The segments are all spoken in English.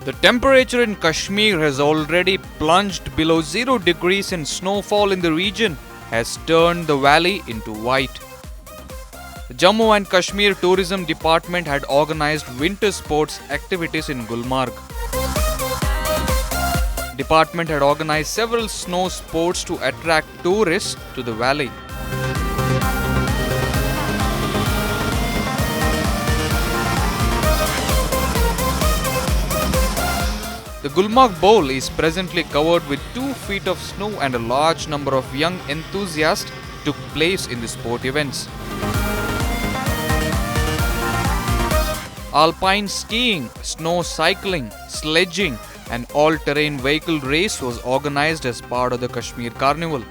The temperature in Kashmir has already plunged below 0 degrees and snowfall in the region has turned the valley into white. The Jammu and Kashmir Tourism Department had organized winter sports activities in Gulmarg. Department had organized several snow sports to attract tourists to the valley. The Gulmarg Bowl is presently covered with 2 feet of snow and a large number of young enthusiasts took place in the sport events. Alpine skiing, snow cycling, sledging and all-terrain vehicle race was organized as part of the Kashmir Carnival.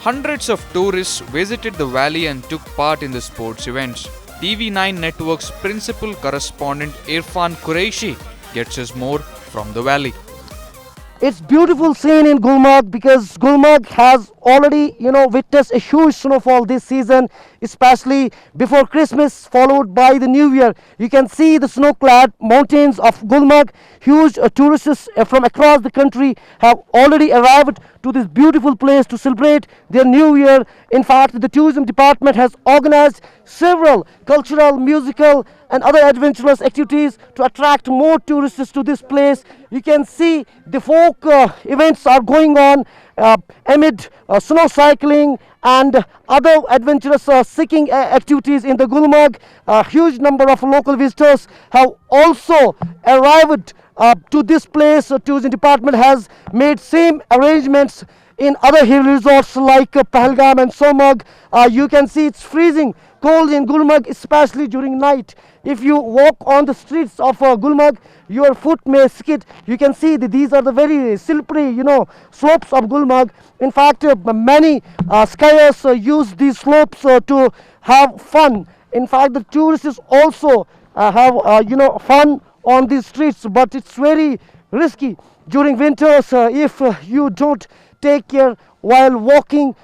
Hundreds of tourists visited the valley and took part in the sports events. TV9 Network's principal correspondent Irfan Qureshi gets us more from the valley. It's beautiful scene in Gulmarg because Gulmarg has already, witnessed a huge snowfall this season, especially before Christmas, followed by the New Year. You can see the snow-clad mountains of Gulmarg. Huge tourists from across the country have already arrived to this beautiful place to celebrate their New Year. In fact, the tourism department has organized several cultural, musical and other adventurous activities to attract more tourists to this place. You can see the folk events are going on amid snow cycling and other adventurous skiing activities in the Gulmarg. A huge number of local visitors have also arrived to this place. Tourism department has made same arrangements in other hill resorts like Pahalgam and Sonmarg. You can see it's freezing cold in Gulmarg, especially during night. If you walk on the streets of Gulmarg, your foot may skid. You can see that these are the very slippery, slopes of Gulmarg. In fact, many skiers use these slopes to have fun. In fact, the tourists also have, fun on these streets, but it's very risky during winters if you don't take care while walking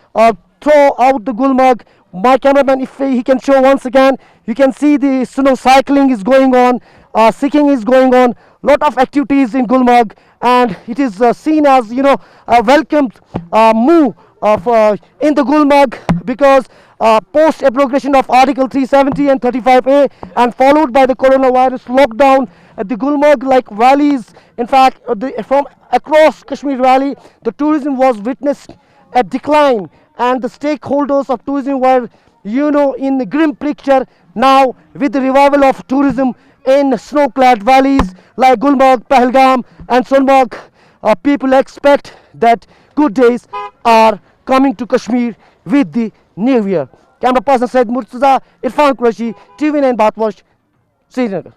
throughout the Gulmarg. My cameraman, if he can show once again, you can see the snow cycling is going on, skiing is going on, lot of activities in Gulmarg, and it is seen as a welcomed move of in the Gulmarg because post abrogation of Article 370 and 35A and followed by the coronavirus lockdown, the Gulmarg like valleys, in fact from across Kashmir Valley, the tourism was witnessed a decline, and the stakeholders of tourism were in the grim picture. Now with the revival of tourism in snow-clad valleys like Gulmarg, Pahalgam and Sonmarg, people expect that good days are coming to Kashmir with the New Year. Camera person Said Murtaza, Irfan Qureshi, TV9 Bathwash, Srinagar.